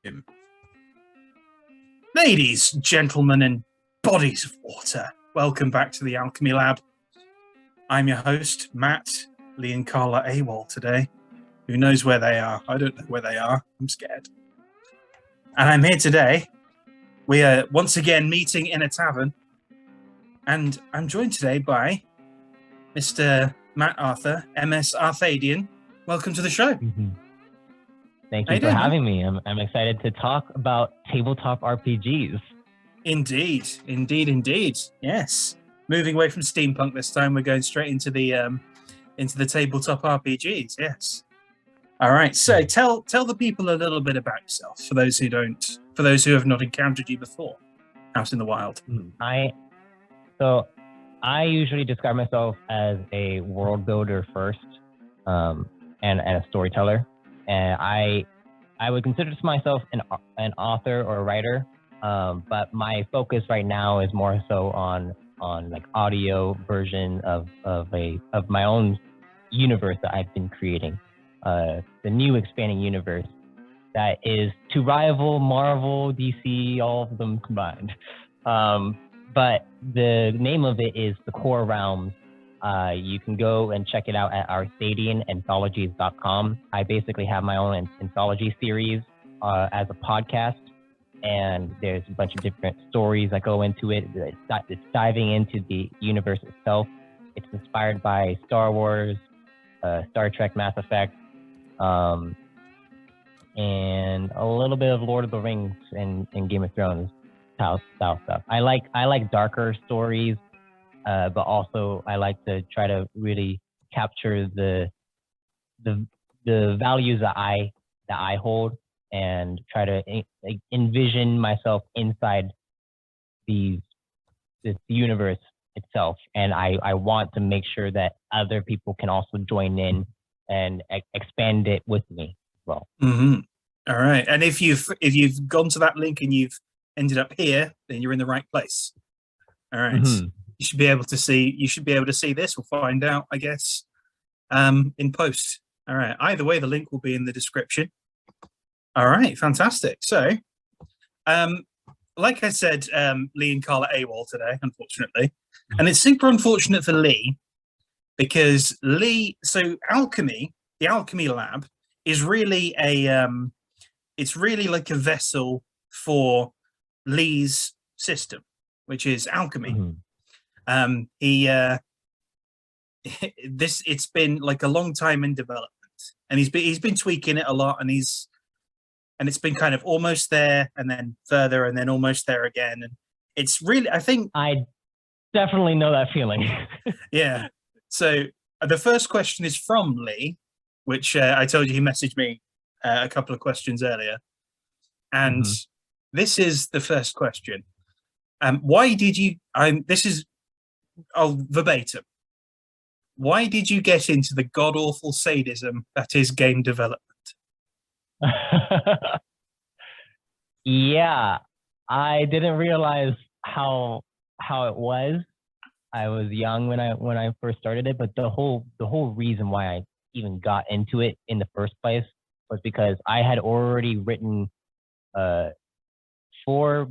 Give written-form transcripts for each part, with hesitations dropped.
him. Ladies, gentlemen, and bodies of water, welcome back to the Alchemy Lab. I'm your host, Matt, Lee and Carla AWOL today. Who knows where they are? I don't know where they are. I'm scared. And I'm here today. We are once again meeting in a tavern. And I'm joined today by Mr. Matt Arthur, MSArthadian. Welcome to the show. Mm-hmm. Thank you for having me. I'm excited to talk about tabletop RPGs. Indeed. Yes. Moving away from steampunk this time, we're going straight into the tabletop RPGs. Yes. All right. So tell the people a little bit about yourself for those who have not encountered you before out in the wild. I usually describe myself as a world builder first, and a storyteller. And I would consider myself an author or a writer, but my focus right now is more so on like audio version of my own universe that I've been creating, the new expanding universe that is to rival Marvel, DC, all of them combined. But the name of it is The Core Realms. You can go and check it out at arthadiananthologies.com. I basically have my own anthology series as a podcast, and there's a bunch of different stories that go into it. It's diving into the universe itself. It's inspired by Star Wars, Star Trek, Mass Effect, and a little bit of Lord of the Rings and Game of Thrones style stuff. I like darker stories. But also I like to try to really capture the values that I hold and try to envision myself inside this universe itself. And I want to make sure that other people can also join in and expand it with me as well. Mm-hmm. All right. And if you've gone to that link and you've ended up here, then you're in the right place. All right. Mm-hmm. You should be able to see this. We'll find out, I guess, in post. All right. Either way, the link will be in the description. All right. Fantastic. So, like I said, Lee and Carla AWOL today, unfortunately. And it's super unfortunate for Lee because so Alchemy, the Alchemy Lab, is really it's really like a vessel for Lee's system, which is Alchemy. Mm-hmm. It's been like a long time in development, and he's been tweaking it a lot, and it's been kind of almost there, and then further, and then almost there again, and it's really, I think I definitely know that feeling. Yeah. So the first question is from Lee, which I told you he messaged me a couple of questions earlier, and This is the first question. Why did you? Verbatim. Why did you get into the god-awful sadism that is game development? Yeah, I didn't realize how it was. I was young when I first started it, but the whole reason why I even got into it in the first place was because I had already written four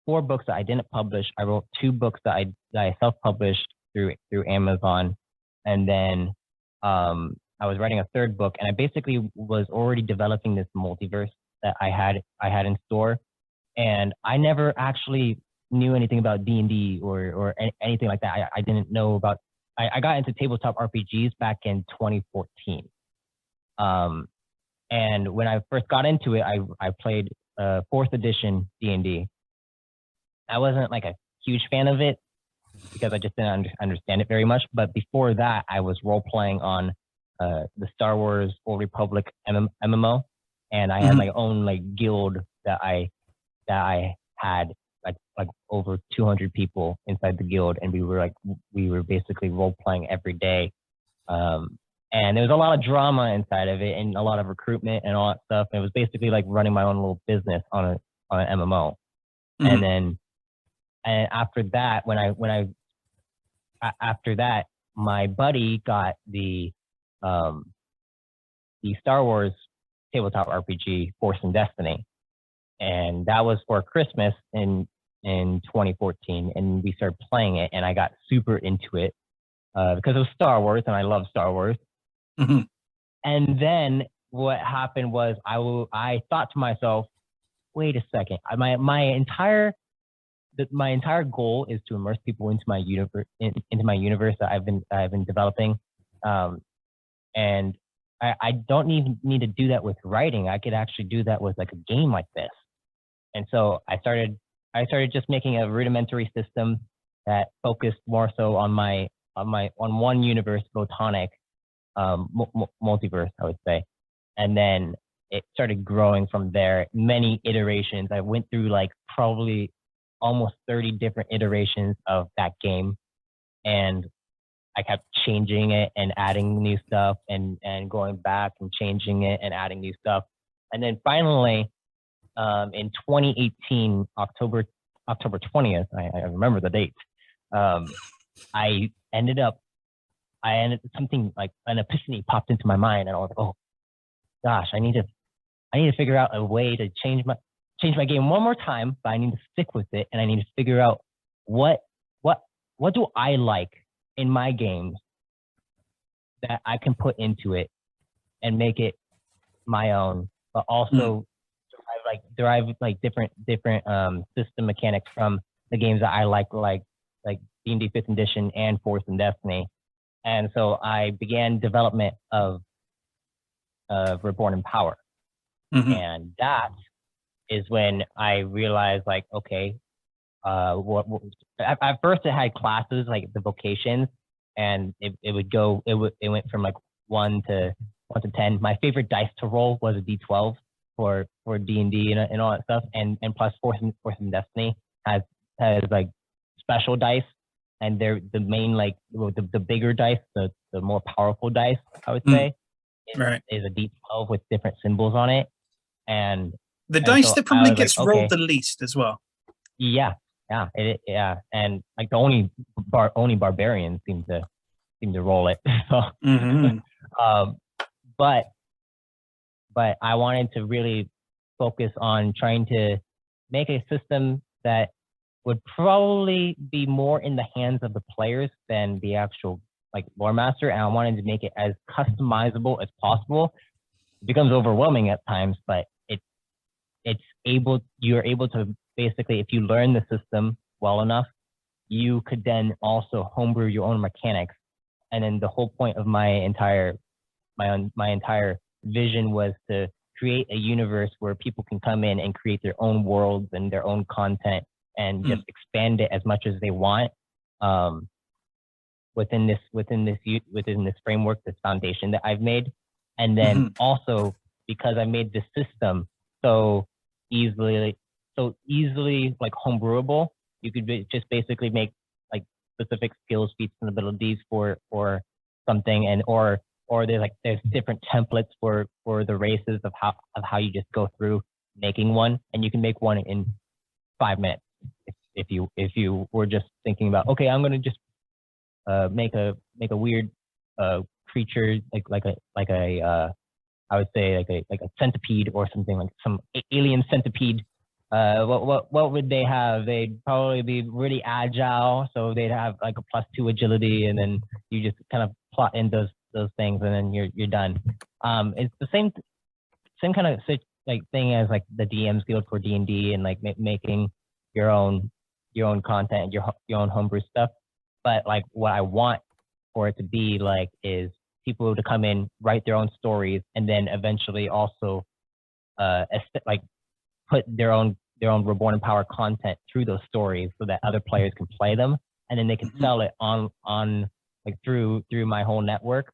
books that I didn't publish. I wrote 2 books that I self-published through Amazon, and then I was writing a 3rd book, and I basically was already developing this multiverse that I had in store, and I never actually knew anything about D&D or anything like that. I didn't know about. I got into tabletop RPGs back in 2014, and when I first got into it, I played 4th edition D&D. I wasn't like a huge fan of it because I just didn't understand it very much. But before that, I was role-playing on the Star Wars Old Republic MMO, and I had my own like guild that I had like over 200 people inside the guild, and we were basically role-playing every day. And there was a lot of drama inside of it, and a lot of recruitment and all that stuff. And it was basically like running my own little business on an MMO. And then after that, after that, my buddy got the Star Wars tabletop RPG Force and Destiny, and that was for Christmas in 2014, and we started playing it, and I got super into it because of Star Wars, and I love Star Wars. Mm-hmm. And then what happened was I thought to myself, wait a second, my entire goal is to immerse people into my universe, that I've been developing, and I don't even need to do that with writing. I could actually do that with like a game like this. And so I started just making a rudimentary system that focused more so on one universe, photonic multiverse, I would say. And then it started growing from there. Many iterations. I went through like probably almost 30 different iterations of that game, and I kept changing it and adding new stuff, and going back and changing it and adding new stuff. And then finally, in 2018, October 20th, I remember the date. I ended something like an epiphany popped into my mind, and I was like, oh gosh, I need to figure out a way to change my game one more time, but I need to stick with it, and I need to figure out what do I like in my games that I can put into it and make it my own, but also derive different system mechanics from the games that I like D&D 5th edition and Force and Destiny. And so I began development of Reborn in Power. Mm-hmm. And that is when I realized, like, okay, at first it had classes, like the vocations, and it went from like 1 to 10. My favorite dice to roll was a D12 for D&D and all that stuff, and plus Force and Destiny has like special dice, and they're the main, like the bigger dice, the more powerful dice, I would say, is a D12 with different symbols on it, and the dice so that probably gets like, rolled the least as well. Yeah, and like the only barbarians seem to roll it. So, mm-hmm. But I wanted to really focus on trying to make a system that would probably be more in the hands of the players than the actual like lore master, and I wanted to make it as customizable as possible. It becomes overwhelming at times, but you're able to basically, if you learn the system well enough, you could then also homebrew your own mechanics. And then the whole point of my entire vision was to create a universe where people can come in and create their own worlds and their own content and just expand it as much as they want within this framework, this foundation that I've made. And then also, because I made this system so easily like homebrewable, you could just basically make like specific skills, feats, and abilities for something, and or there's different templates for the races of how you just go through making one, and you can make one in 5 minutes if you were just thinking about, okay, I'm gonna just make a weird creature like a I would say like a centipede or something, like some alien centipede. What would they have? They'd probably be really agile, so they'd have like a +2 agility, and then you just kind of plot in those things, and then you're done. It's the same kind of like thing as like the DM's Guild for D&D, and like making your own content, your own homebrew stuff. But like what I want for it to be like is people to come in, write their own stories, and then eventually also like put their own Reborn in Power content through those stories, so that other players can play them, and then they can sell it on like through my whole network,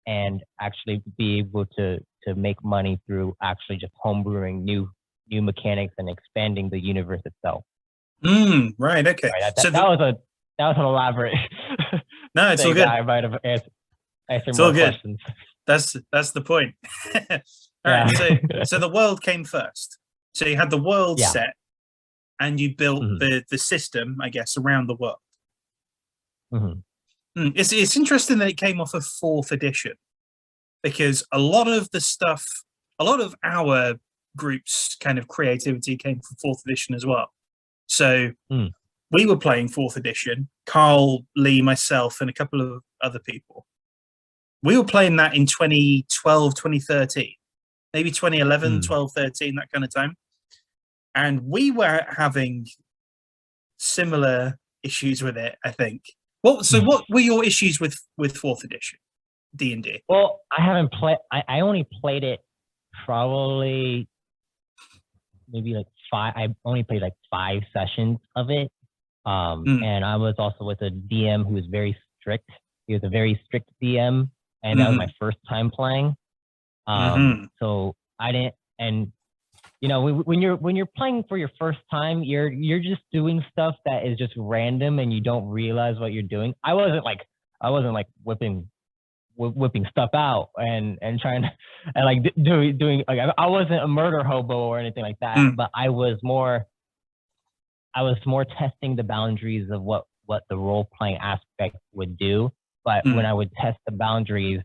and actually be able to make money through actually just homebrewing new mechanics and expanding the universe itself. Right. Okay. Right, that was an elaborate. No, it's all good. I might have answered more good. Questions. That's the point. All right. So the world came first. So you had the world set, and you built the system, I guess, around the world. It's interesting that it came off of 4th edition, because a lot of our group's kind of creativity came from 4th edition as well. So we were playing 4th edition, Carl, Lee, myself, and a couple of other people. We were playing that in 2012, 2013, maybe 2011, 12, 13, that kind of time. And we were having similar issues with it, I think. What were your issues with 4th edition D&D? Well, I haven't played. I only played it probably maybe like 5. I only played like 5 sessions of it. And I was also with a DM who was very strict. He was a very strict DM, and that was my first time playing. So I didn't. And you know, when you're playing for your first time, you're just doing stuff that is just random, and you don't realize what you're doing. I wasn't like whipping stuff out and trying to and like doing like I wasn't a murder hobo or anything like that. But I was more testing the boundaries of what the role playing aspect would do. But when I would test the boundaries,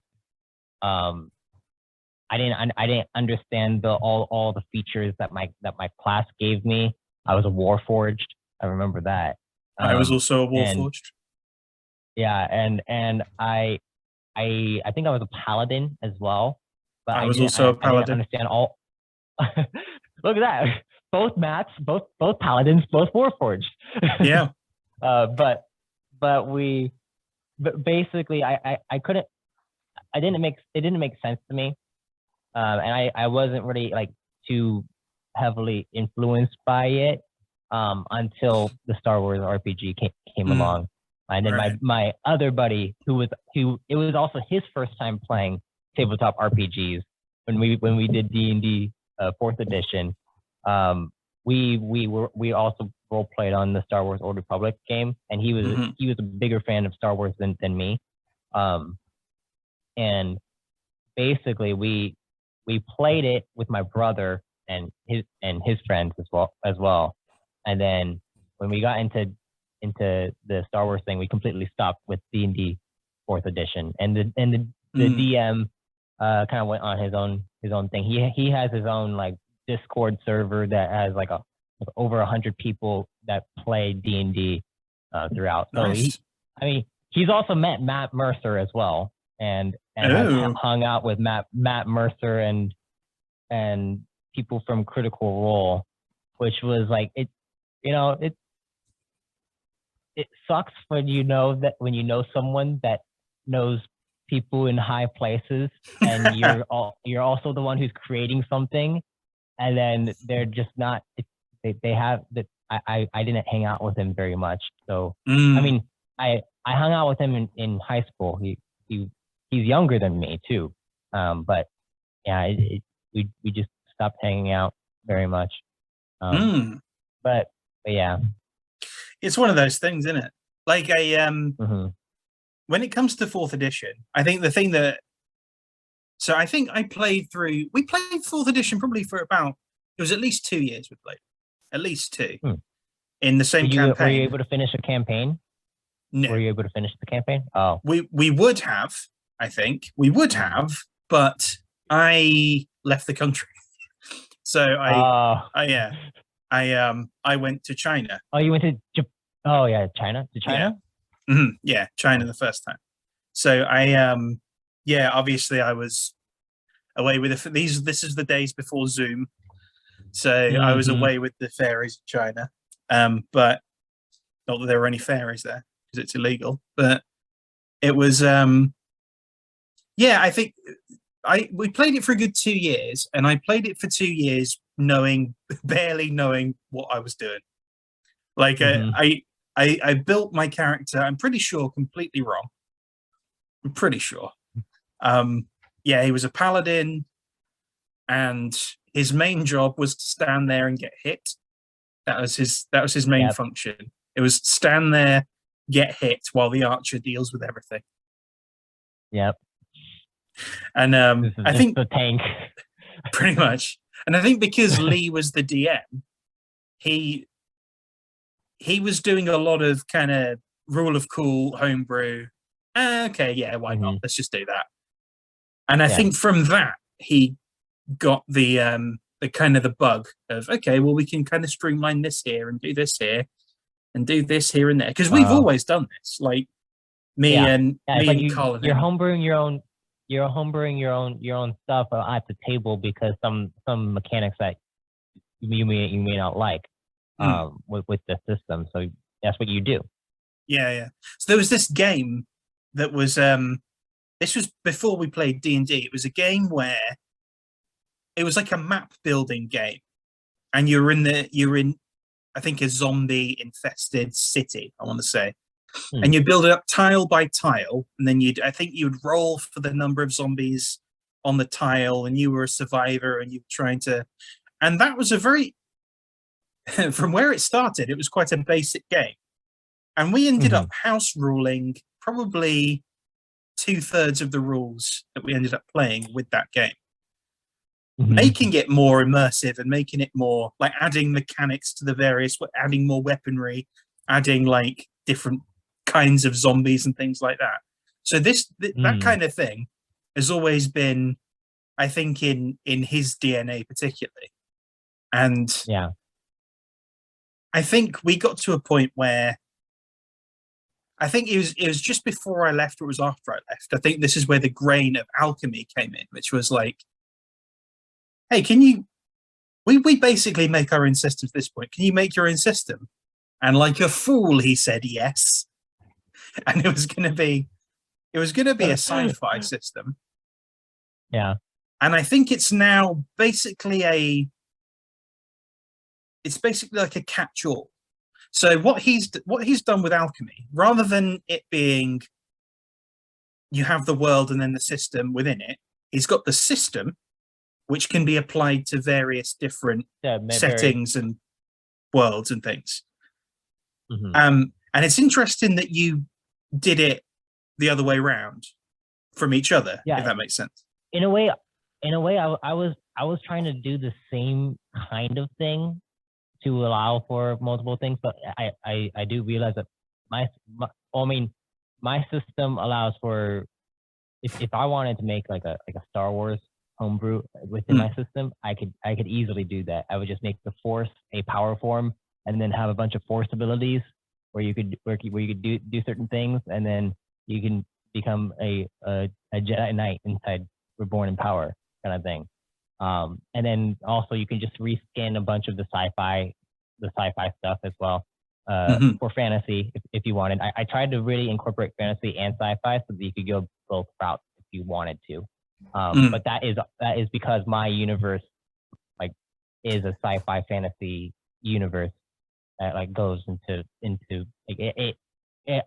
I didn't understand all the features that my class gave me. I was a Warforged. I remember that. I was also a Warforged. And I think I was a Paladin as well. But I was also a Paladin. I didn't understand all. Look at that! Both Matts, both Paladins, both Warforged. Yeah. But basically, I couldn't. It didn't make sense to me. And I wasn't really like too heavily influenced by it until the Star Wars RPG came along. And then my other buddy, who it was also his first time playing tabletop RPGs when we did D&D 4th edition. We also role played on the Star Wars Old Republic game, and he was a bigger fan of Star Wars than me. And basically we played it with my brother and his friends as well. And then when we got into the Star Wars thing, we completely stopped with D&D 4th edition. And the DM kind of went on his own thing. He has his own like Discord server that has like over 100 people that play D&D throughout. So nice. He's also met Matt Mercer as well, and has hung out with Matt Mercer and people from Critical Role, which was like it sucks when you know someone that knows people in high places, and you're also the one who's creating something, and then they're just not. They have that. I didn't hang out with him very much, so I hung out with him in high school. He's younger than me too, but yeah, we just stopped hanging out very much. But yeah, it's one of those things, isn't it? Like when it comes to 4th edition, I think the thing that I think we played 4th edition probably for about, it was at least 2 years we played, at least 2 in the same campaign. Were you able to finish a campaign? No. Were you able to finish the campaign? Oh, we would have. I think we would have, but I left the country. So I went to China. Oh, you went to China? To China? Yeah, yeah, China the first time. So obviously I was away with this is the days before Zoom. So I was away with the fairies of China. But not that there were any fairies there because it's illegal, but it was I think we played it for a good 2 years, and I played it for 2 years barely knowing what I was doing. Like I built my character, I'm pretty sure completely wrong. I'm pretty sure. He was a paladin, and his main job was to stand there and get hit. That was his main function. It was stand there, get hit while the archer deals with everything. Yep. And I think the tank. Pretty much. And I think because Lee was the DM, he was doing a lot of kind of rule of cool homebrew. Okay, yeah, why not? Let's just do that. And I think from that he got the the kind of the bug of, okay, well, we can kind of streamline this here and do this here and do this here and there, because we've always done this. Like me and it's like Colin. You're homebrewing your own stuff at the table because some mechanics that you may not like with the system. So that's what you do. Yeah. So there was this game that was this was before we played D&D. It was a game where it was like a map building game, and you're in I think a zombie infested city, I want to say. And you build it up tile by tile, and then I think you'd roll for the number of zombies on the tile, and you were a survivor, and you're trying to. And that was a very, from where it started, it was quite a basic game. And we ended up house ruling probably 2/3 of the rules that we ended up playing with that game. Making it more immersive and making it more like adding mechanics to the various, adding more weaponry, adding like different kinds of zombies and things like that. So that kind of thing has always been, I think, in his DNA particularly. And I think we got to a point where I think it was just before I left, or it was after I left. I think this is where the grain of alchemy came in, which was like, hey, we basically make our own systems at this point. Can you make your own system? And like a fool, he said yes. And it was going to be a sci-fi system. Yeah. And I think it's now basically like a catch-all. So what he's done with alchemy, rather than it being you have the world and then the system within it, he's got the system which can be applied to various different settings and worlds and things. And it's interesting that you did it the other way around from each other, if that makes sense. In a way, I was trying to do the same kind of thing to allow for multiple things, but I do realize that my system allows for, if I wanted to make like a Star Wars homebrew within my system, I could easily do that. I would just make the Force a power form, and then have a bunch of Force abilities where you could do certain things, and then you can become a Jedi Knight inside Reborn in Power kind of thing. And then also you can just reskin a bunch of the sci-fi stuff as well for fantasy if you wanted. I tried to really incorporate fantasy and sci-fi so that you could go both routes if you wanted to. But that is because my universe like is a sci-fi fantasy universe that like goes into like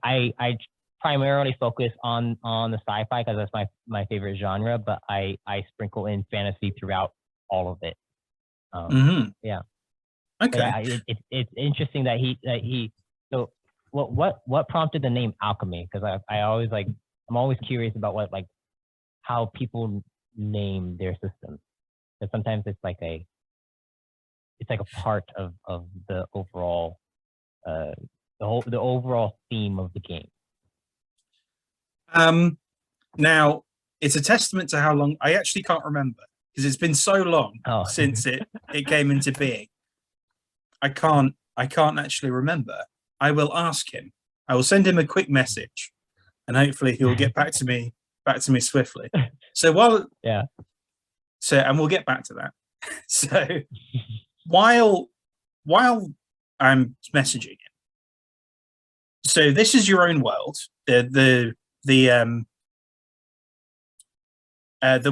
I primarily focus on the sci-fi because that's my favorite genre, but I sprinkle in fantasy throughout all of it. Yeah. Okay. Yeah, it's interesting that he. So what prompted the name Alchemy? Because I'm always curious about how people name their systems. Because sometimes it's like a part of the overall the overall theme of the game. Now it's a testament to how long I actually can't remember, because it's been so long since it came into being. I can't actually remember. I will ask him. I will send him a quick message, and hopefully he'll get back to me swiftly. So and we'll get back to that. So while I'm messaging him, so this is your own world. The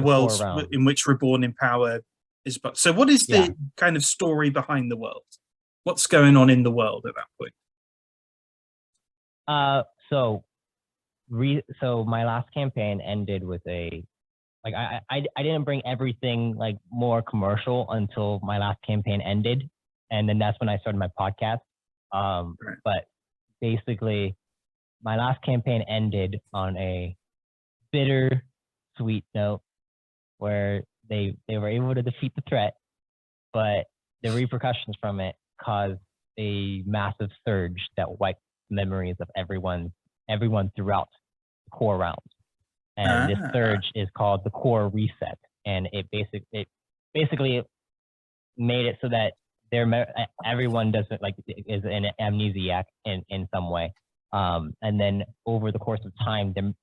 world in which Reborn in Power is. But so, what is the kind of story behind the world? What's going on in the world at that point? So my last campaign ended with I didn't bring everything like more commercial until my last campaign ended, and then that's when I started my podcast. Right. But basically, my last campaign ended on a bitter sweet note where they were able to defeat the threat, but the repercussions from it caused a massive surge that wiped memories of everyone throughout the core realms. And this surge is called the core reset. And it basically made it so that everyone doesn't like is an amnesiac in some way. And then over the course of time, the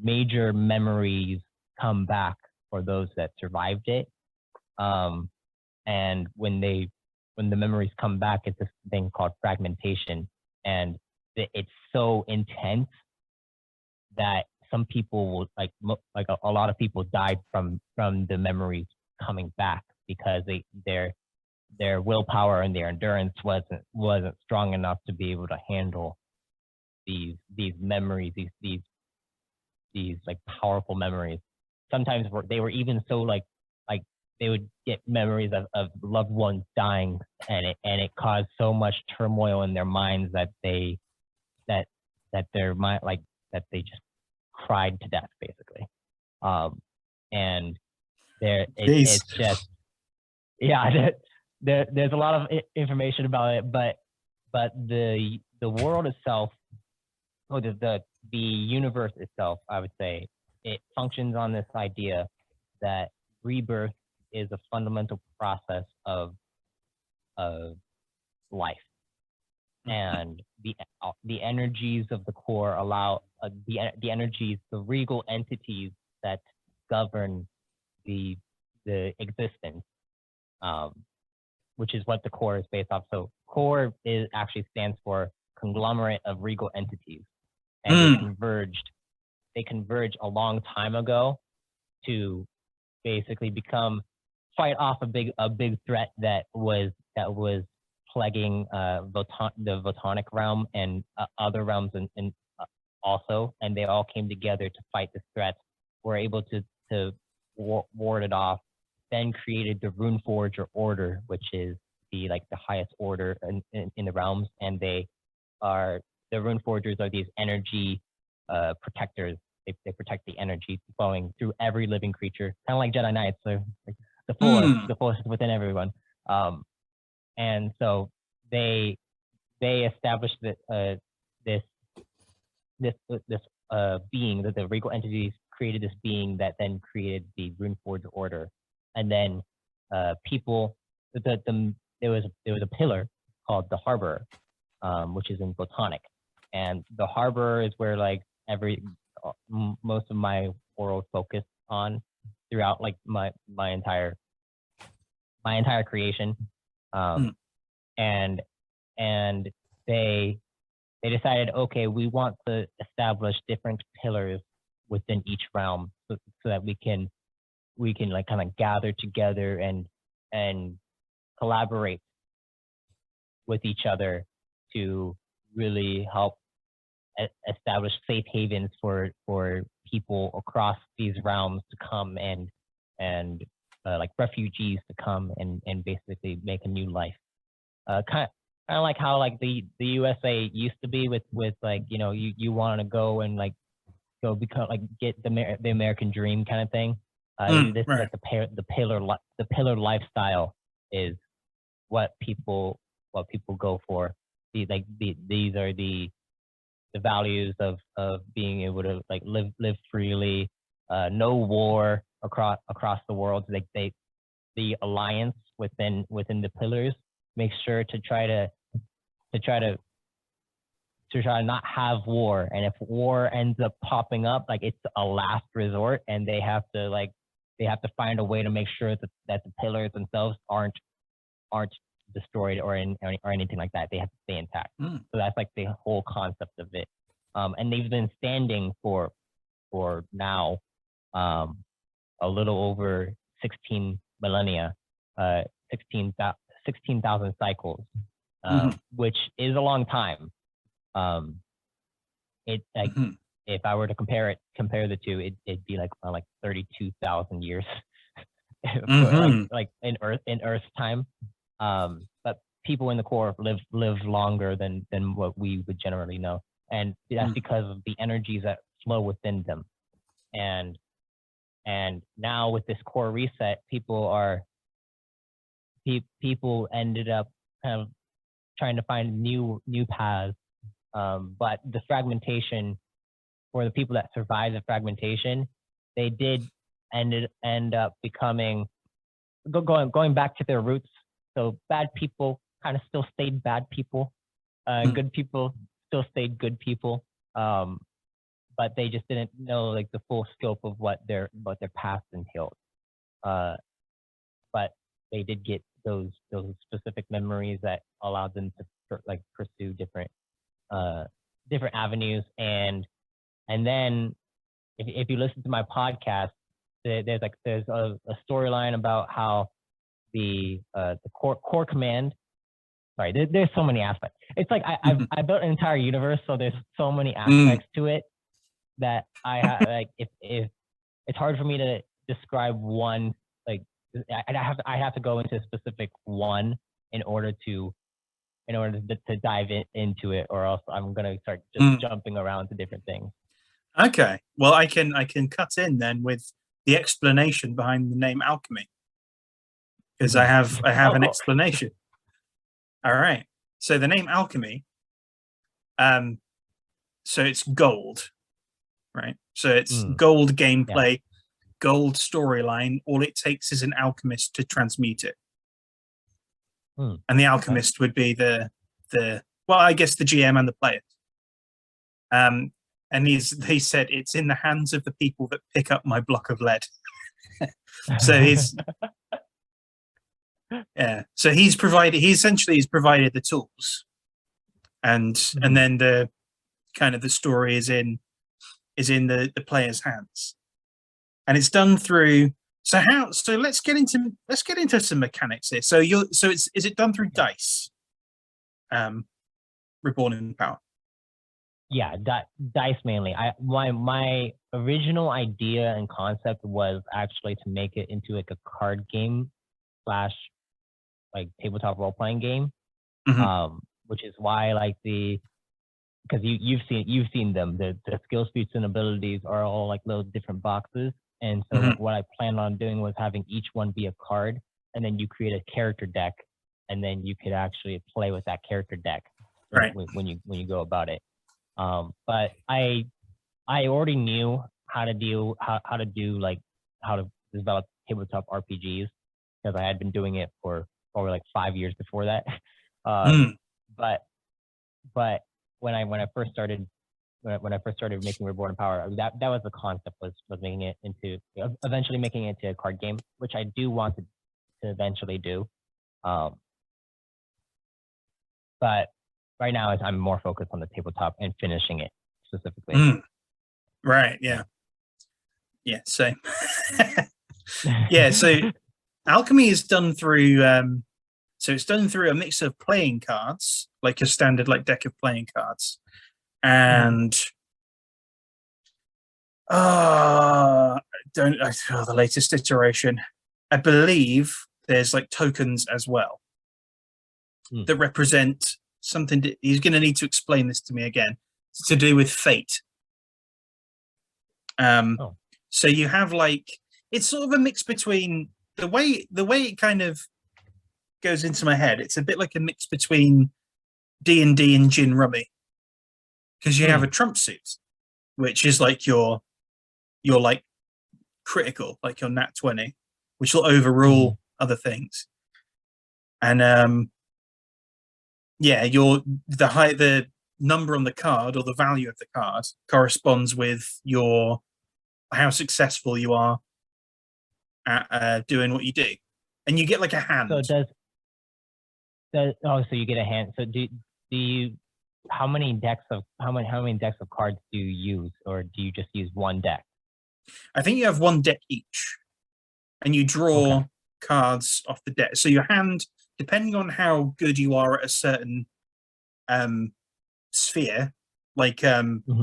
major memories come back for those that survived it. And when the memories come back, it's this thing called fragmentation, and it's so intense that some people will like a lot of people died from the memories coming back because their willpower and their endurance wasn't strong enough to be able to handle these memories, these like powerful memories. Sometimes they were even so like they would get memories of loved ones dying, and it caused so much turmoil in their minds that their mind that they just cried to death basically. And it's just there's a lot of information about it, but the world itself, or the universe itself, I would say, it functions on this idea that rebirth is a fundamental process of life, and the energies of the core allow the energies, the regal entities that govern the existence, which is what the core is based off. So core actually stands for conglomerate of regal entities, and they converged a long time ago to basically fight off a big threat that was plaguing the Photonic realm and other realms and also, and they all came together to fight this threat. Were able to ward it off, then created the Runeforger order, which is the highest order in the realms, and the Runeforgers are these energy protectors. They protect the energy flowing through every living creature, kind of like Jedi Knights. So the force is within everyone. And so they established that this being, that the regal entities created this being that then created the Runeforger order, and then people there was a pillar called the Harbor, which is in Photonic, and the Harbor is where most of my world focused on throughout my entire creation. And they decided, okay, we want to establish different pillars within each realm so that we can kind of gather together and collaborate with each other to really help establish safe havens for people across these realms to come and like refugees to come and basically make a new life. Kind of like how the USA used to be with you want to go and go become get the American dream kind of thing. This right. Is the pillar lifestyle is what people go for. These are the values of being able to live freely, no war across the world. The alliance within the pillars makes sure to try to not have war, and if war ends up popping up, it's a last resort, and they have to find a way to make sure that the pillars themselves aren't destroyed or anything like that. They have to stay intact. So that's the whole concept of it. And they've been standing for now a little over 16 millennia, 16,000 cycles, which is a long time. If I were to compare the two, it'd be like 32,000 years in Earth's time. But people in the core live longer than what we would generally know, and that's because of the energies that flow within them. And now with this core reset, people ended up kind of trying to find new paths. But the fragmentation, for the people that survived the fragmentation, they did end up becoming, going back to their roots, So bad people kind of still stayed bad people. Good people still stayed good people. But they just didn't know like the full scope of what their past entailed. But they did get those specific memories that allowed them to like pursue different avenues. And then if you listen to my podcast, there's a storyline about how the core command. Sorry, there's so many aspects. It's like I built an entire universe, so there's so many aspects to it that I have like if it's hard for me to describe one. Like I have to go into a specific one in order to dive into it, or else I'm gonna start just jumping around to different things. Okay, well I can cut in then with the explanation behind the name Alchemy, because I have an explanation. All right, so the name Alchemy, so it's gold, right? So it's gold gameplay, gold storyline. All it takes is an alchemist to transmute it, and the alchemist would be the I guess the GM and the players. And he said it's in the hands of the people that pick up my block of lead. So so he's essentially provided the tools, and then the kind of the story is in the player's hands, and it's done through. So let's get into some mechanics here. Is it done through dice? Reborn in Power. Yeah, dice mainly. My original idea and concept was actually to make it into like a card game / like tabletop role playing game, which is why like because you've seen them, the skill speeds and abilities are all like little different boxes, and so like, what I planned on doing was having each one be a card, and then you create a character deck, and then you could actually play with that character deck when you go about it. But I already knew how to develop tabletop RPGs because I had been doing it for probably like 5 years before that. But when I first started making Reborn Power, that was the concept, was eventually making it into a card game, which I do want to eventually do. But right now I'm more focused on the tabletop and finishing it specifically. Right. Yeah. Yeah. Same. Yeah. So Alchemy is done through. It's done through a mix of playing cards, like a standard like deck of playing cards, and the latest iteration. I believe there's like tokens as well that represent something. He's going to need to explain this to me again. It's to do with fate. So you have like, it's sort of a mix between the way it kind of goes into my head. It's a bit like a mix between D&D and gin rummy, because you have a trump suit, which is like your like critical, like your nat 20, which will overrule other things. And the number on the card, or the value of the card, corresponds with how successful you are at doing what you do, and you get like a hand. So so you get a hand. So do you? How many decks of cards do you use, or do you just use one deck? I think you have one deck each, and you draw cards off the deck. So your hand, depending on how good you are at a certain sphere, like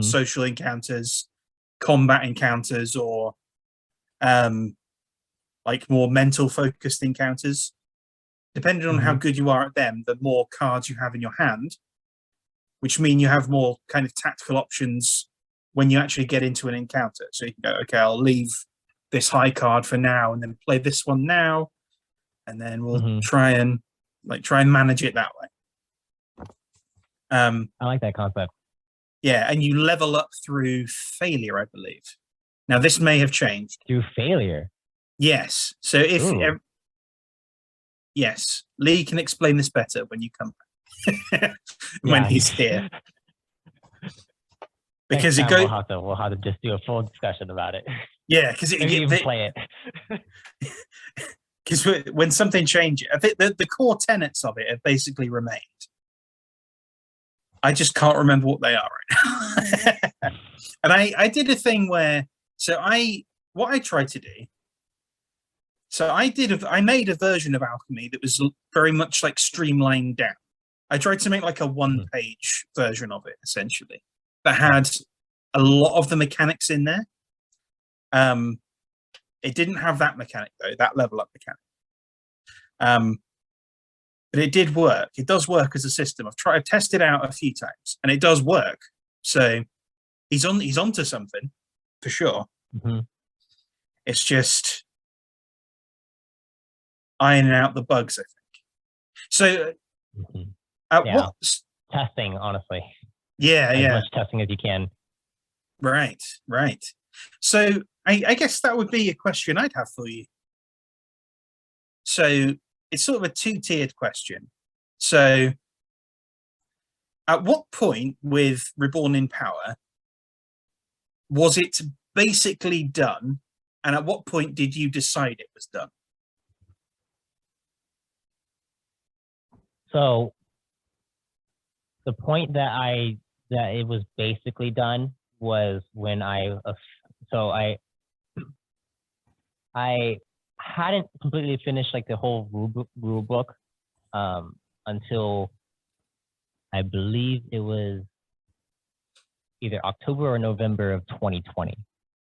social encounters, combat encounters, or like more mental focused encounters, depending on how good you are at them, the more cards you have in your hand, which mean you have more kind of tactical options when you actually get into an encounter. So you can go, okay, I'll leave this high card for now and then play this one now, and then we'll try and manage it that way. I like that concept. Yeah, and you level up through failure, I believe. Now this may have changed. Through failure? Yes. So Yes, Lee can explain this better when you come back. When Yeah. he's here. Because Next it time goes. we'll have to just do a full discussion about it. Yeah, because Maybe even play it. Because when something changes, I think the core tenets of it have basically remained. I just can't remember what they are right now. And I did a thing where, what I tried to do, I made a version of Alchemy that was very much like streamlined down. I tried to make like a one-page version of it, essentially, that had a lot of the mechanics in there. It didn't have that mechanic though, that level up mechanic. But it did work. It does work as a system. I've tested out a few times, and it does work. So he's onto something for sure. Mm-hmm. It's just ironing out the bugs, I think. So, what testing? Honestly, as much testing as you can. Right. So I guess that would be a question I'd have for you. So it's sort of a two-tiered question. So at what point with Reborn in Power was it basically done? And at what point did you decide it was done? So the point that it was basically done was when I hadn't completely finished like the whole rule book until I believe it was either October or November of 2020.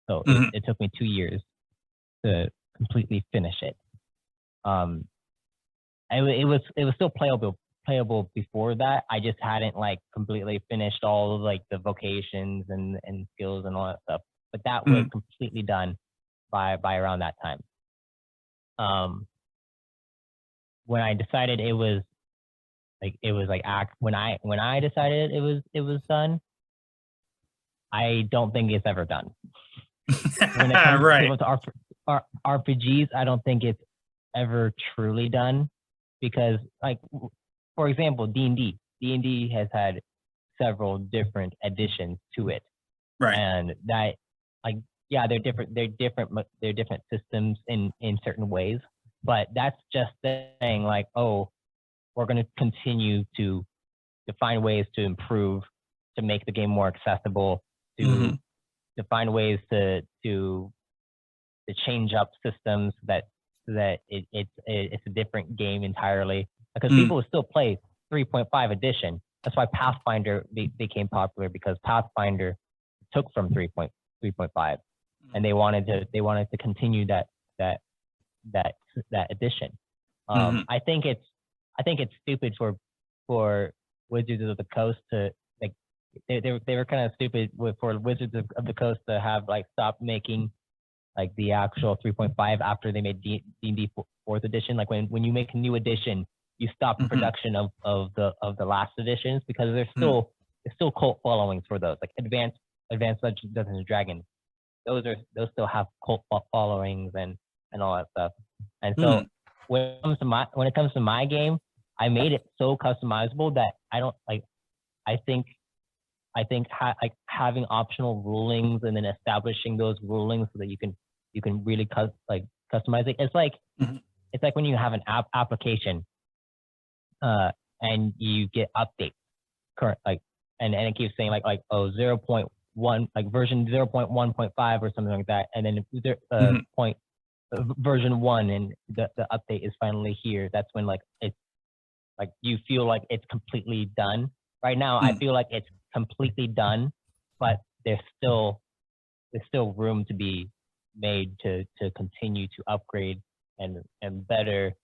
So it took me 2 years to completely finish it. It was still playable before that. I just hadn't like completely finished all of like the vocations and skills and all that stuff. But that was completely done by around that time. When I decided when I decided it was done, I don't think it's ever done. When it comes to RPGs, I don't think it's ever truly done, because like, for example, D&D has had several different additions to it. Right. And that, like, yeah, they're different systems in certain ways, but that's just saying like, oh, we're going to continue to find ways to improve, to make the game more accessible, to find ways to change up systems that it's a different game entirely, because people will still play 3.5 edition. That's why Pathfinder became popular, because Pathfinder took from 3.5, and they wanted to continue that edition. I think it's stupid for Wizards of the Coast to like, they were kind of stupid for Wizards of the Coast to have like stopped making like the actual 3.5 after they made D&D 4th edition. Like when you make a new edition, you stop production of the last editions, because there's still cult followings for those, like Advanced Dungeons and Dragons. Those still have cult followings and all that stuff. And so when it comes to my game, I made it so customizable that I don't like. I think having optional rulings and then establishing those rulings so that you can really customize it. It's like when you have an application, and you get updates current, like, and it keeps saying like 0.1, like version 0.1.5 or something like that, and then version 1, and the update is finally here. That's when like it's like you feel like it's completely done. Right now, I feel like it's completely done, but there's still room to be made to continue to upgrade and better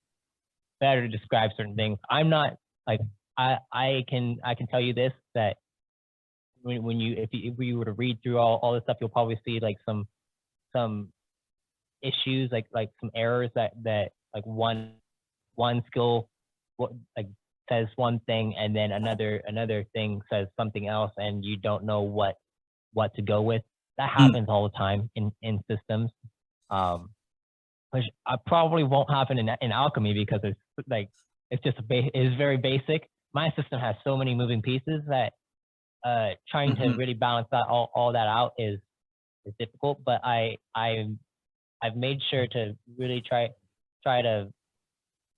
describe certain things. I'm not like, I can tell you this, that if you were to read through all this stuff, you'll probably see like some issues, like some errors that like one skill like says one thing, and then another thing says something else, and you don't know what to go with. That happens all the time in systems, which probably won't happen in Alchemy, because like it's just it is very basic. My system has so many moving pieces that trying to really balance that all that out is difficult. But I've made sure to really try to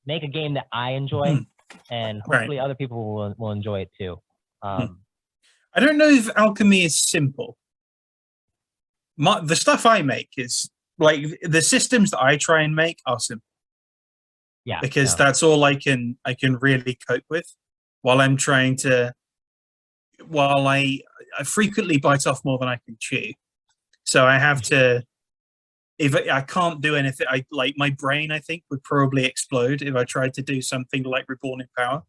make a game that I enjoy, and hopefully other people will enjoy it too. I don't know if Alchemy is simple. The stuff I make is like the systems that I try and make are simple. Yeah, because that's all I can really cope with while I'm trying to. While I frequently bite off more than I can chew, so I have to. If I can't do anything, my brain I think would probably explode if I tried to do something like Reborn in Power.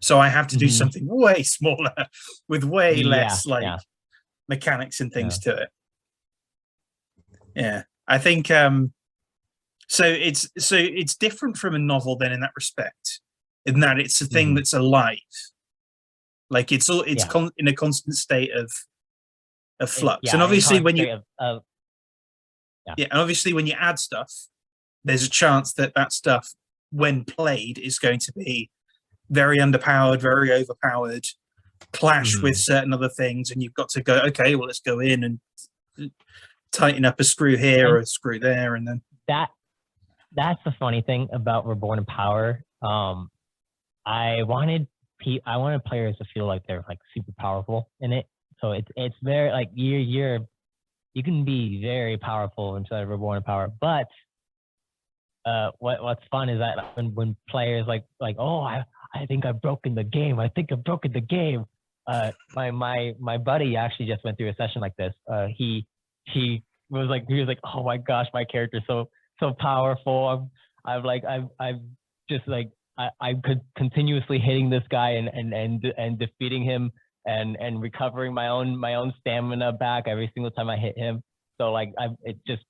So I have to do something way smaller with way less mechanics and things to it. Yeah, I think so it's different from a novel then in that respect, in that it's a thing that's alive. Like it's in a constant state of flux. And obviously when you and obviously when you add stuff, there's a chance that stuff when played is going to be very underpowered, very overpowered, clash with certain other things, and you've got to go, okay, well, let's go in and tighten up a screw here or a screw there, and then that's the funny thing about Reborn in Power. I wanted players to feel like they're like super powerful in it, so it's very like you can be very powerful inside Reborn in Power, but what's fun is that when players like oh I think I've broken the game. I think I've broken the game. My buddy actually just went through a session like this. He was like, oh my gosh, my character's so powerful. I'm just like I'm continuously hitting this guy and defeating him and recovering my own stamina back every single time I hit him. So like it's just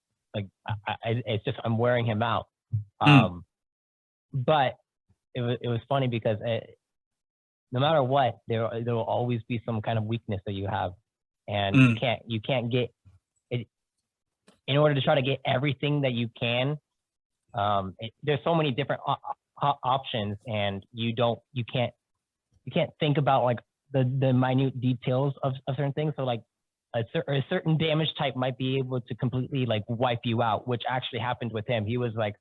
I'm wearing him out. But it was funny because no matter what, there will always be some kind of weakness that you have, and you can't get it. In order to try to get everything that you can, there's so many different options, and you can't think about like the minute details of certain things. So like a certain damage type might be able to completely like wipe you out, which actually happened with him. He was like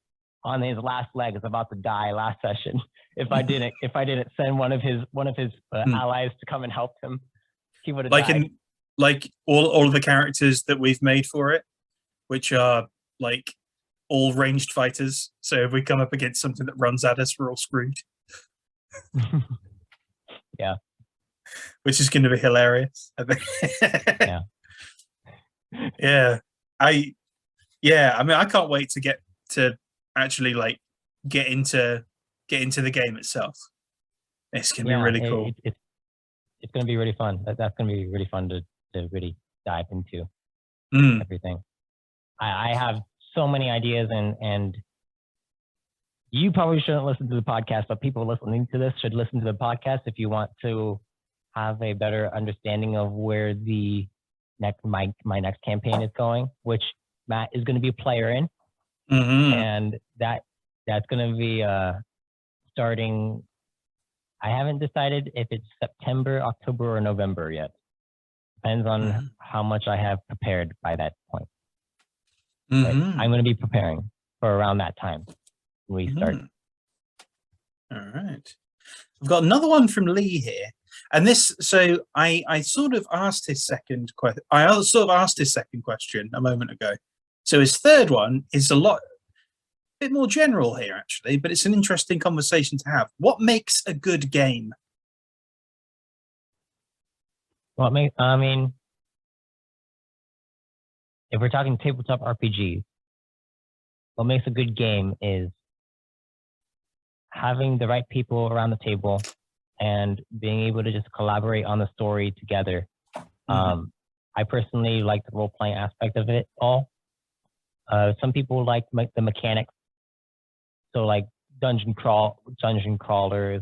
on his last leg, is about to die last session. If I didn't send one of his allies to come and help him, he would have died. Like all of the characters that we've made for it, which are like all ranged fighters. So if we come up against something that runs at us, we're all screwed. Yeah. Which is going to be hilarious, I think. Yeah. I mean, I can't wait to get to actually like get into the game itself. It's going to be really cool. It's going to be really fun. That's going to be really fun to really dive into everything. I have so many ideas, and you probably shouldn't listen to the podcast, but people listening to this should listen to the podcast if you want to have a better understanding of where the my next campaign is going, which Matt is going to be a player in. And that's going to be starting. I haven't decided if it's September, October, or November yet. Depends on how much I have prepared by that point. But I'm going to be preparing for around that time when we start. All right. I've got another one from Lee here. And this, so I sort of asked his second question. I sort of asked his second question a moment ago. So his third one is a bit more general here, actually, but it's an interesting conversation to have. What makes a good game? I mean, if we're talking tabletop RPGs, what makes a good game is having the right people around the table and being able to just collaborate on the story together. I personally like the role-playing aspect of it all. Some people like the mechanics. So like dungeon crawlers,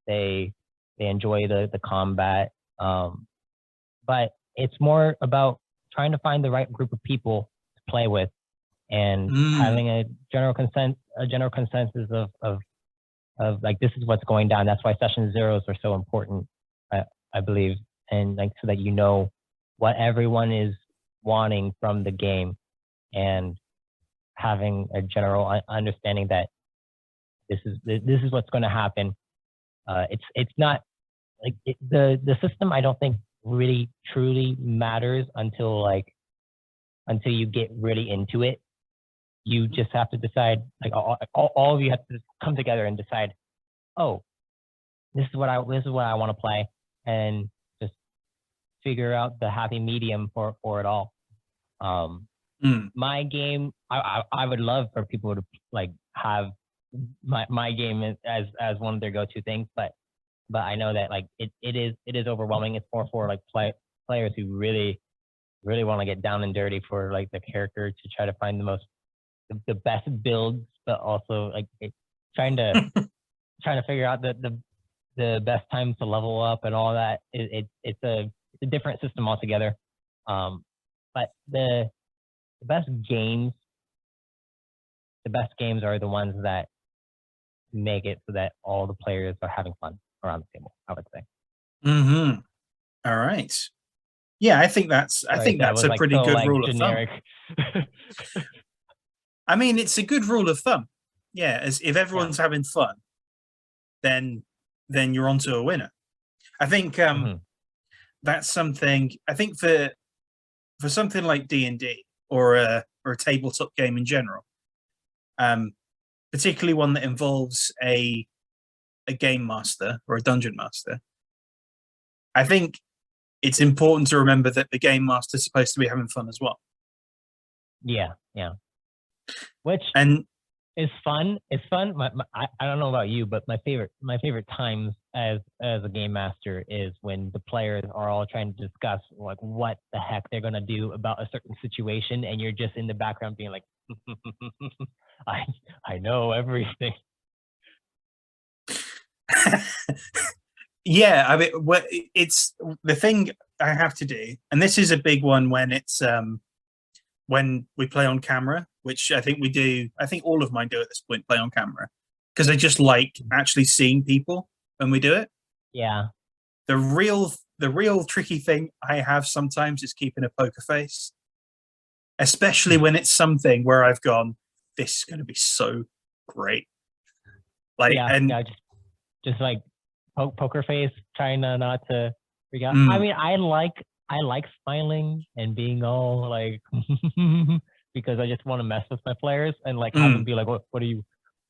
they enjoy the combat. But it's more about trying to find the right group of people to play with, and having a general consensus of of like, this is what's going down. That's why session zeros are so important, I believe, and like so that you know what everyone is wanting from the game, and having a general understanding that this is what's going to happen. It's not like the system. I don't think really truly matters until you get really into it. You just have to decide, like all of you have to come together and decide, oh, this is what I want to play, and just figure out the happy medium for it all. My game, I would love for people to like have my game as one of their go-to things, but I know that like it is overwhelming. It's more for like players who really want to get down and dirty for like the character, to try to find the best builds, but also like trying to figure out the best times to level up and all that. It's a different system altogether. But the best games are the ones that make it so that all the players are having fun around the table, I would say. Mm-hmm. All right. Yeah, I think that's a pretty good rule of thumb. I mean, it's a good rule of thumb. Yeah, as if everyone's having fun, then you're onto a winner. I think that's something. I think for something like D&D or a tabletop game in general, particularly one that involves a game master or a dungeon master, I think it's important to remember that the game master's supposed to be having fun as well. Yeah. Which is fun. It's fun. I don't know about you, but my favorite times as a game master is when the players are all trying to discuss like what the heck they're gonna do about a certain situation, and you're just in the background being like, I know everything. Yeah, I mean, it's the thing I have to do, and this is a big one when it's when we play on camera, which I think we do. I think all of mine do at this point, play on camera, because I just like actually seeing people when we do it. Yeah. The real tricky thing I have sometimes is keeping a poker face, especially when it's something where I've gone, this is going to be so great. Like, just like poker face, trying not to freak out. I mean, I like smiling and being all like because I just want to mess with my players and like have them be like, what are you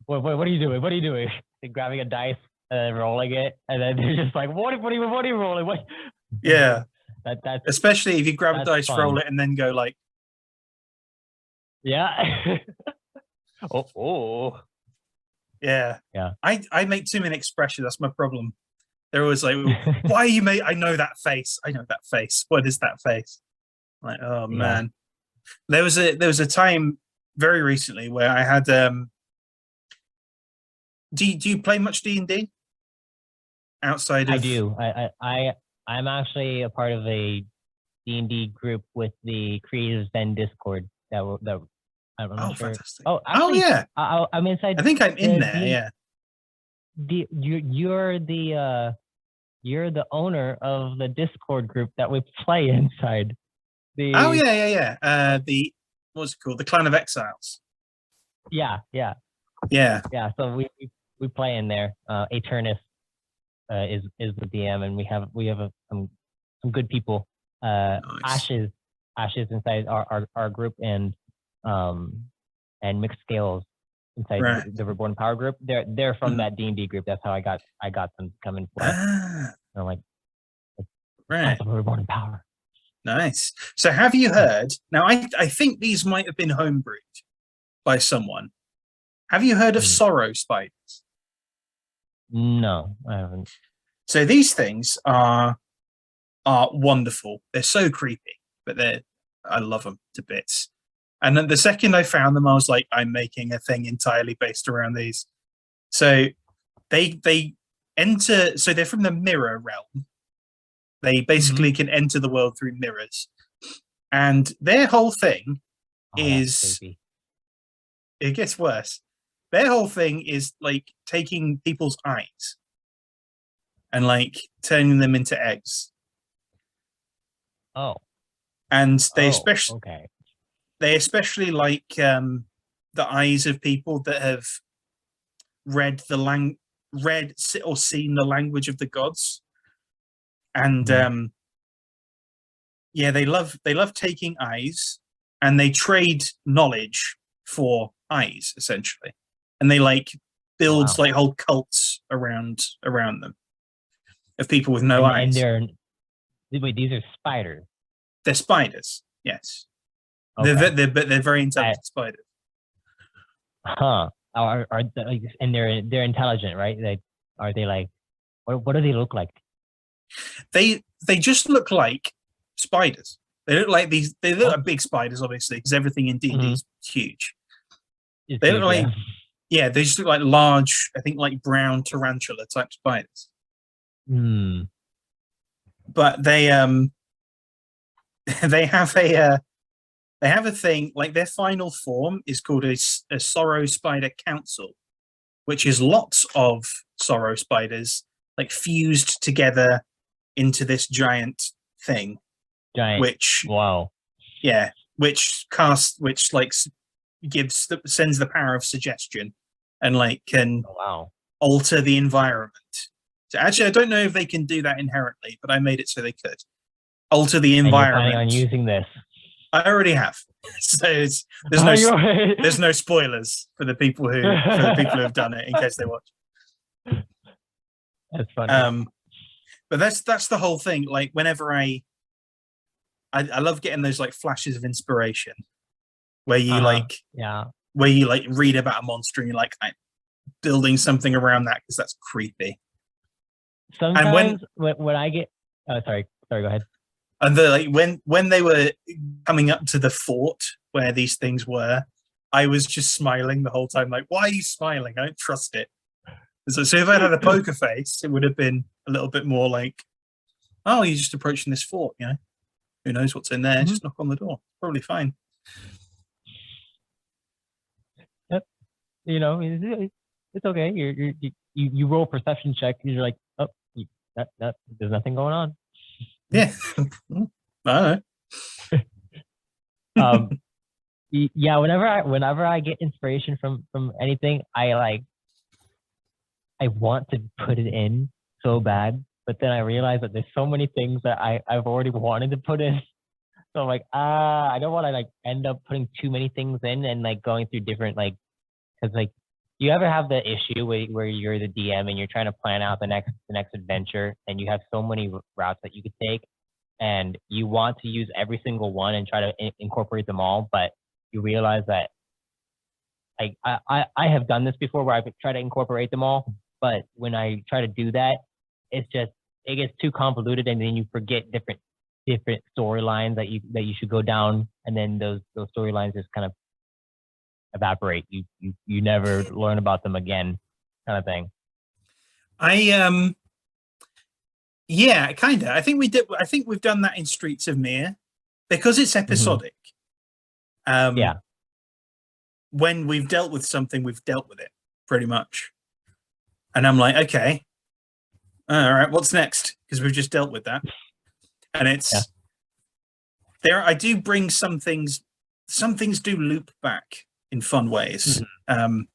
doing? What are you doing? Like, grabbing a dice and rolling it, and then they're just like, what are you rolling? What? Yeah. That's especially if you grab a dice, fun. Roll it, and then go like, yeah. oh. Yeah. I make too many expressions. That's my problem. They're always like, why you make? I know that face. What is that face? Like, oh man. There was a time very recently where I had. Do you play much D&D? Outside of... I do. I'm actually a part of a D&D group with the Creatives Den Discord. I'm not sure. Fantastic! Actually, yeah. I'm inside. I think I'm in there. You're the owner of the Discord group that we play inside. The what's it called? The Clan of Exiles. Yeah. So we play in there. Eternus is the DM, and we have some good people. Nice. Ashes inside our group, and Mixed Scales inside the Reborn Power group. They're from that D&D group. That's how I got them to come and play. I'm like, Reborn Power. Nice. So have you heard? Now I think these might have been homebrewed by someone. Have you heard of sorrow spiders? No, I haven't. So these things are wonderful. They're so creepy, but I love them to bits. And then the second I found them, I was like, I'm making a thing entirely based around these. So they enter. So they're from the mirror realm. They basically can enter the world through mirrors, and their whole thing is. It gets worse. their whole thing is like taking people's eyes and like turning them into eggs. Oh. And they okay. especially like the eyes of people that have read or seen the language of the gods. And yeah, they love taking eyes, and they trade knowledge for eyes essentially, and they like build like whole cults around them of people with no eyes. And these are spiders. They're spiders, yes. Okay. They're very intelligent spiders. Huh? And they're intelligent, right? Are they like? What do they look like? They just look like spiders. They look like these. They look like big spiders, obviously, because everything in D&D is huge. They look like they just look like large. I think like brown tarantula type spiders. But they they have a thing, like their final form is called a sorrow spider council, which is lots of sorrow spiders like fused together into this giant thing. Which sends the power of suggestion and like can alter the environment. So actually, I don't know if they can do that inherently, but I made it so they could alter the environment. And you're planning on using this? I already have. So there's no spoilers for the people who have done it in case they watch. That's funny. But that's the whole thing. Like whenever I love getting those like flashes of inspiration where you where you like read about a monster and you're like, I'm building something around that because that's creepy. Sometimes when I get sorry, go ahead. And when they were coming up to the fort where these things were, I was just smiling the whole time. Like, why are you smiling? I don't trust it. So if I had a poker face, it would have been a little bit more like, oh, you're just approaching this fort, you know? Who knows what's in there? Just knock on the door. Probably fine. Yep. You know, it's okay. You roll a perception check. And you're like, oh, there's nothing going on. Yeah. I don't know. Yeah. Whenever I get inspiration from anything, I want to put it in so bad, but then I realize that there's so many things that I've already wanted to put in. So I'm like, I don't want to like end up putting too many things in and like going through different because like, you ever have the issue where you're the DM and you're trying to plan out the next adventure and you have so many routes that you could take and you want to use every single one and try to incorporate them all, but you realize that like I have done this before where I've tried to incorporate them all, but when I try to do that, it gets too convoluted and then you forget different storylines that you should go down, and then those storylines just kind of evaporate. You never learn about them again, kind of thing. Yeah, kind of. I think we've done that in Streets of Mir because it's episodic. When we've dealt with something, we've dealt with it pretty much. And I'm like, okay, all right, what's next? Because we've just dealt with that. And it's there. I do bring some things. Some things do loop back in fun ways. The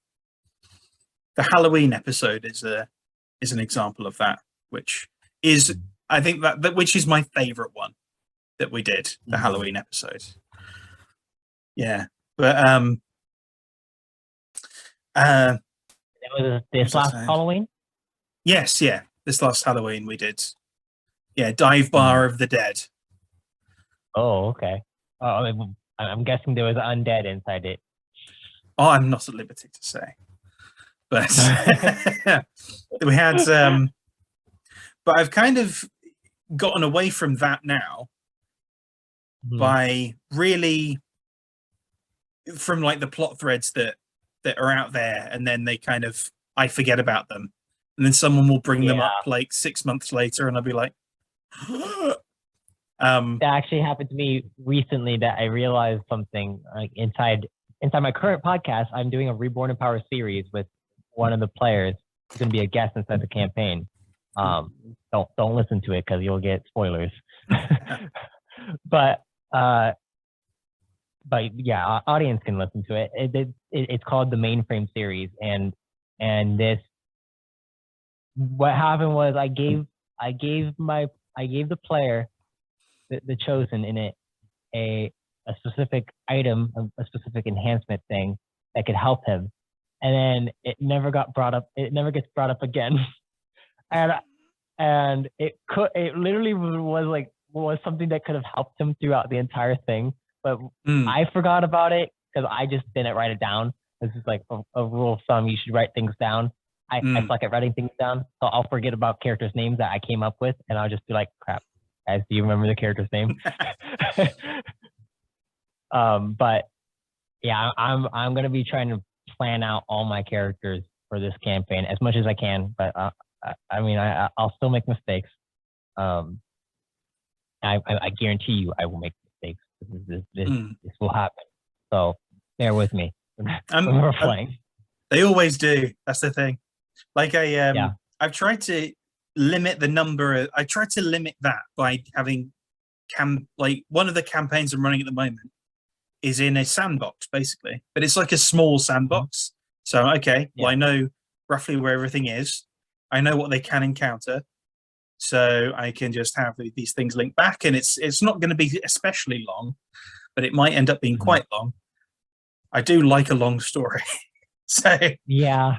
Halloween episode is an example of that, which is I think that which is my favorite one that we did, the Halloween episode. Yeah, but that was this last Halloween. Yes, yeah, this last Halloween we did. Yeah, Dive Bar of the Dead. Oh, okay. I'm guessing there was undead inside it. Oh, I'm not at liberty to say, but we had. But I've kind of gotten away from that now by really from like the plot threads that are out there, and then they kind of I forget about them, and then someone will bring them up like 6 months later, and I'll be like. That actually happened to me recently, that I realized something like inside inside my current podcast, I'm doing a Reborn in Power series with one of the players who's going to be a guest inside the campaign. Don't listen to it because you'll get spoilers. but yeah, audience can listen to it. It's called the Mainframe series, and this. What happened was I gave the player, the chosen in it, a specific item, a specific enhancement thing that could help him, and then it never got brought up. It never gets brought up again, and it literally was something that could have helped him throughout the entire thing, but I forgot about it because I just didn't write it down. This is like a rule of thumb: you should write things down. I suck at writing things down, so I'll forget about characters' names that I came up with, and I'll just be like, "Crap, guys, do you remember the character's name?" But yeah, I'm gonna be trying to plan out all my characters for this campaign as much as I can. But I mean, I'll still make mistakes. I guarantee you, I will make mistakes. This will happen. So bear with me when we're playing. They always do. That's the thing. Like I've tried to limit the number. I tried to limit that by having one of the campaigns I'm running at the moment is in a sandbox basically, but it's like a small sandbox. So well, I know roughly where everything is. I know what they can encounter, so I can just have these things linked back, and it's not going to be especially long, but it might end up being quite long. I do like a long story. So yeah,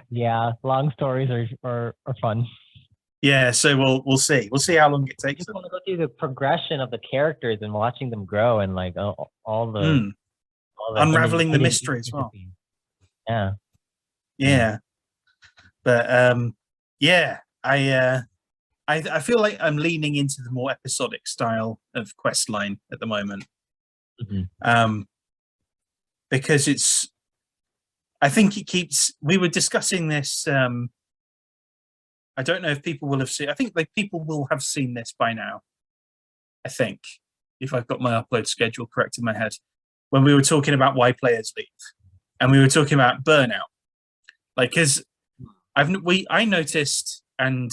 long stories are fun. Yeah, so we'll see. We'll see how long it takes. I just want to go through the progression of the characters and watching them grow, and like all the unraveling the mystery as well. Yeah. But yeah, I feel like I'm leaning into the more episodic style of quest line at the moment. Because I think it keeps. We were discussing this. I don't know if people will have seen. I think people will have seen this by now. I think, if I've got my upload schedule correct in my head, when we were talking about why players leave, and we were talking about burnout, like because I noticed, and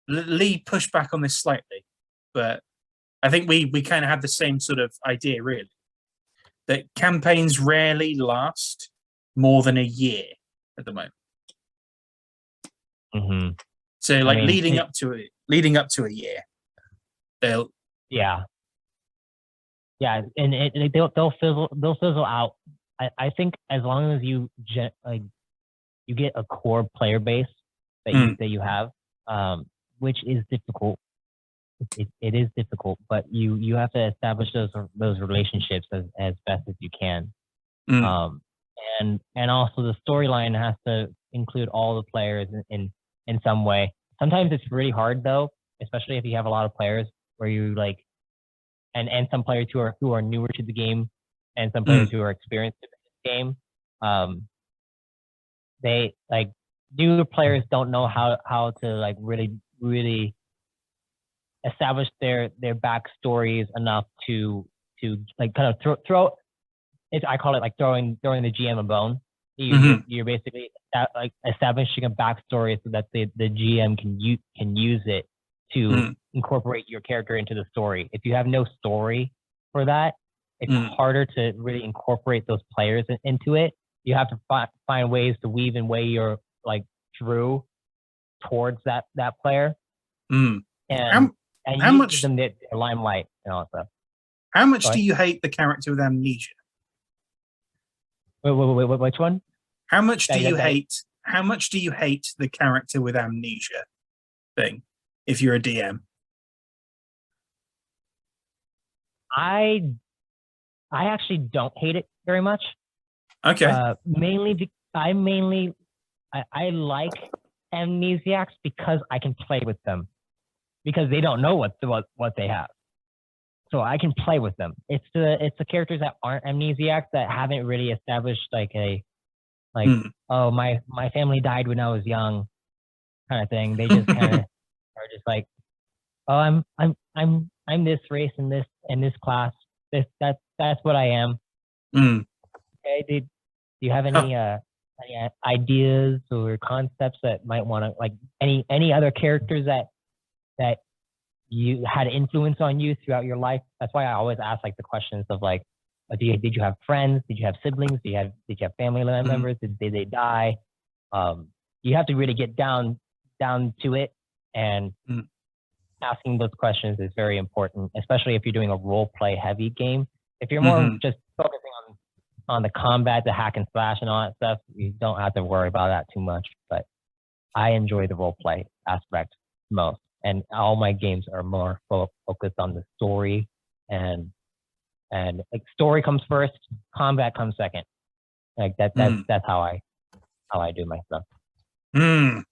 Lee pushed back on this slightly, but I think we kind of had the same sort of idea, really. That campaigns rarely last more than a year at the moment. So, like leading up to a year, they'll and they'll fizzle out. I think as long as you get a core player base that you have, which is difficult. It is difficult, but you have to establish those relationships as best as you can. And also the storyline has to include all the players in some way. Sometimes it's really hard though, especially if you have a lot of players where you and some players who are newer to the game and some players who are experienced in this game. They newer players don't know how to really establish their backstories enough to kind of throw it. I call it throwing the GM a bone. You're basically establishing a backstory so that the GM can use it to incorporate your character into the story. If you have no story for that, it's harder to really incorporate those players into it. You have to find ways to weave and weigh your through towards that player. And how much give them the limelight and all that stuff. How much do you hate the character with amnesia? Wait, which one? How much do you hate the character with amnesia thing? If you're a DM, I actually don't hate it very much. Okay. I like amnesiacs because I can play with them. Because they don't know what they have, so I can play with them. It's the characters that aren't amnesiacs that haven't really established oh my family died when I was young, kind of thing. They just kind of are just like, oh I'm this race in this class. That's that's what I am. Mm. Okay, do you have any ideas or concepts that might want to, like, any other characters that you had influence on you throughout your life? That's why I always ask like the questions of like, did you have friends? Did you have siblings? Did you have family members? Did they die? You have to really get down to it, and asking those questions is very important, especially if you're doing a role play heavy game. If you're more just focusing on the combat, the hack and slash and all that stuff, you don't have to worry about that too much. But I enjoy the role play aspect most, and all my games are more focused on the story, and like story comes first, combat comes second. Like that's how I do my stuff. Yes.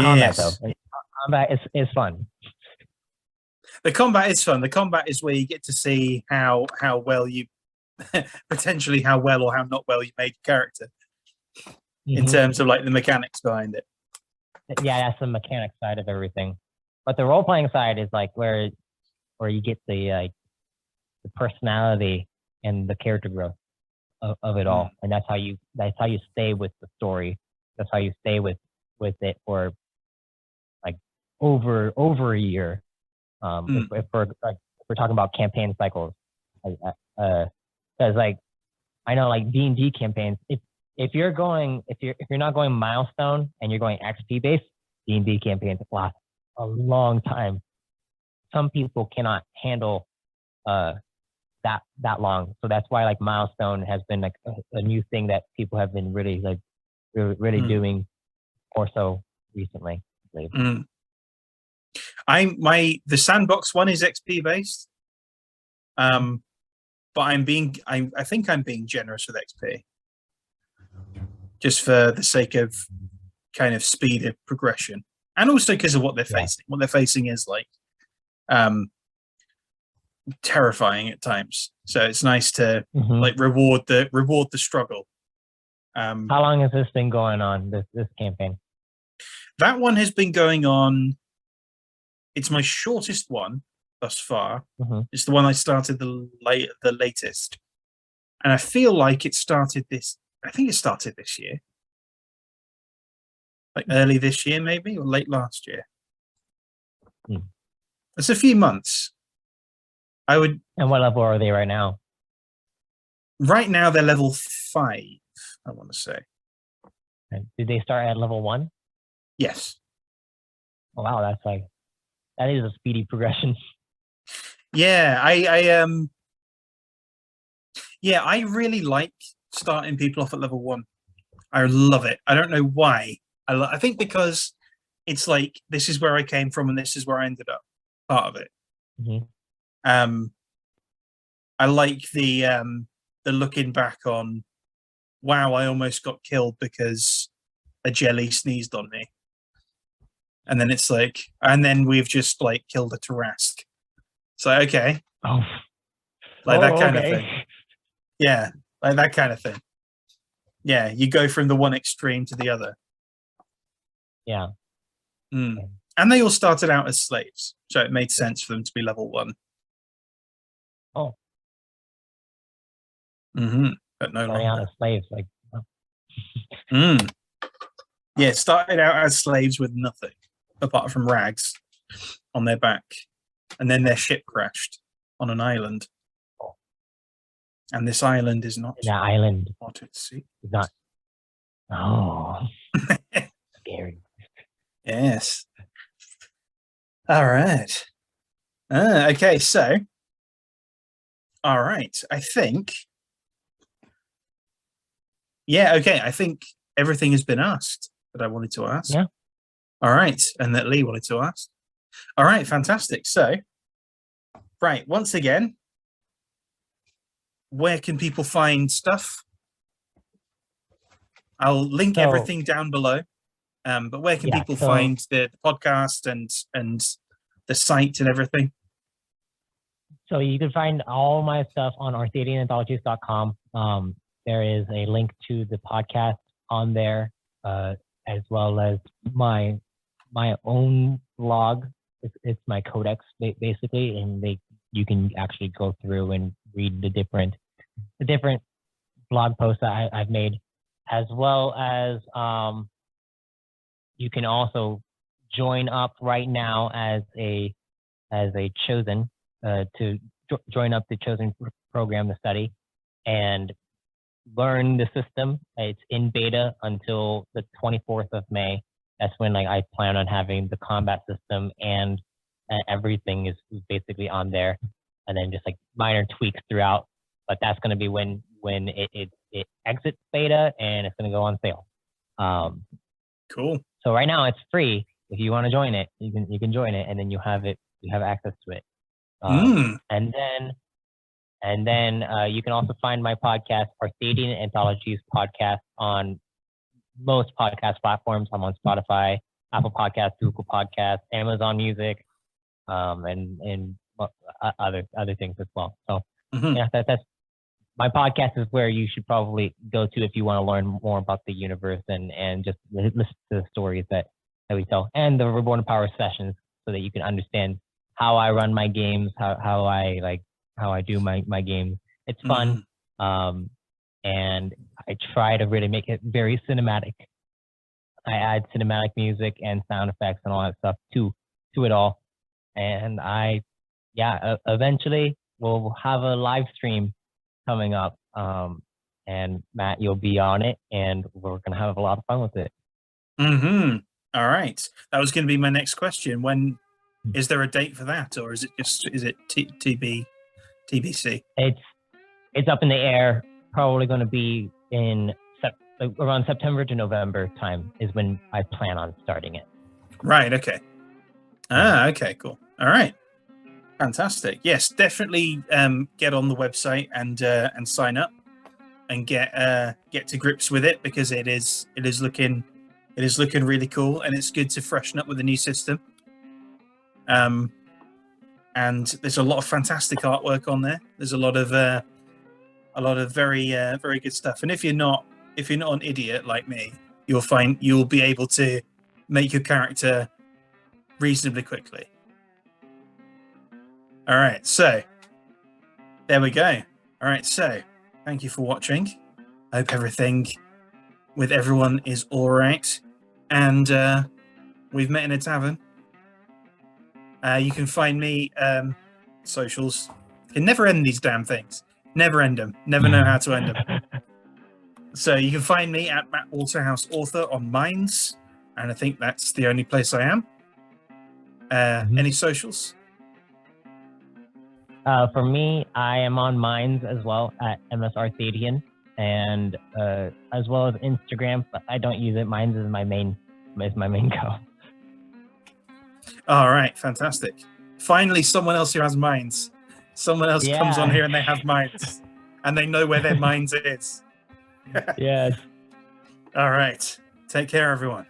Combat though, combat is fun. The combat is fun. The combat is where you get to see how well you potentially how well or how not well you made your character in terms of like the mechanics behind it. Yeah, that's the mechanic side of everything. But the role playing side is like where you get the personality and the character growth of it all, and that's how you stay with the story. That's how you stay with it for like over a year. If we're talking about campaign cycles, because like I know like D&D campaigns, if you're not going milestone and you're going XP based, D&D campaigns last a long time. Some people cannot handle that long, so that's why like milestone has been like a new thing that people have been really doing more so recently. The sandbox one is XP based, but I think I'm being generous with XP, just for the sake of kind of speed of progression, and also because of what they're facing. What they're facing is like terrifying at times, so it's nice to like reward the struggle. How long has this been going on, this campaign? That one has been going on. It's my shortest one thus far. It's the one I started the latest, and I feel like it started this. I think it started this year, like early this year, maybe, or late last year. It's a few months. And what level are they right now? Right now, they're level 5. I want to say. Did they start at level 1? Yes. Oh, wow, that is a speedy progression. Yeah, I really like starting people off at level 1. I love it. I don't know why. I think because it's like this is where I came from and this is where I ended up. Part of it. I like the looking back on. Wow, I almost got killed because a jelly sneezed on me. And then it's like, and then we've just like killed a Tarask. So, okay. Like that kind of thing. Yeah, like that kind of thing. Yeah, you go from the one extreme to the other. Yeah. And they all started out as slaves. So it made sense for them to be level 1. Oh. But no longer. Out as slaves, like. Yeah, started out as slaves with nothing apart from rags on their back, and then their ship crashed on an island. And this island is not. That island. What it seems. Not. Oh. Scary. Yes. All right. Okay, so. All right, I think. Yeah, okay, I think everything has been asked that I wanted to ask. Yeah. All right, and that Lee wanted to ask. All right, fantastic. So, right, once again, where can people find stuff? I'll link everything down below. But where can people find the podcast and the site and everything? So you can find all my stuff on ArthadianAnthologies.com. There is a link to the podcast on there, as well as my own blog. It's my codex basically, and you can actually go through and read the different blog posts that I've made, as well as you can also join up right now as a chosen to join up the chosen program to study and learn the system. It's in beta until the 24th of May. That's when I plan on having the combat system and everything is basically on there, and then just minor tweaks throughout. But that's going to be when it exits beta and it's going to go on sale. Cool. So right now it's free. If you want to join it, you can join it, and then you have access to it. And then you can also find my podcast, Arthadian Anthologies podcast, on most podcast platforms. I'm on Spotify, Apple Podcasts, Google Podcasts, Amazon Music, and other things as well. So yeah, that's my podcast is where you should probably go to if you want to learn more about the universe and just listen to the stories that we tell, and the Reborn Power sessions, so that you can understand how I run my games, how I do my games. It's fun, and I try to really make it very cinematic. I add cinematic music and sound effects and all that stuff to it all, and eventually we'll have a live stream coming up, and Matt, you'll be on it, and we're gonna have a lot of fun with it. All right, that was going to be my next question. When is there a date for that, or is it TBC? It's up in the air. Probably going to be in around September to November time is when I plan on starting it. Right. Okay. Okay. Cool. All right. Fantastic. Yes, definitely get on the website and sign up and get to grips with it, because it is looking really cool, and it's good to freshen up with a new system. And there's a lot of fantastic artwork on there. There's a lot of very very good stuff. And if you're not an idiot like me, you'll be able to make your character reasonably quickly. All right, so there we go. All right, so thank you for watching. I hope everything with everyone is all right, and we've met in a tavern. You can find me socials. You can never end these damn things. Never end them. Never know how to end them. So you can find me at Matt Waterhouse Author on Minds, and I think that's the only place I am. Any socials? For me, I am on Minds as well at MSArthadian, and as well as Instagram, but I don't use it. Minds is my main go. All right, fantastic. Finally, someone else who has Minds. Someone else comes on here and they have Minds, and they know where their Minds is. Yes. All right. Take care, everyone.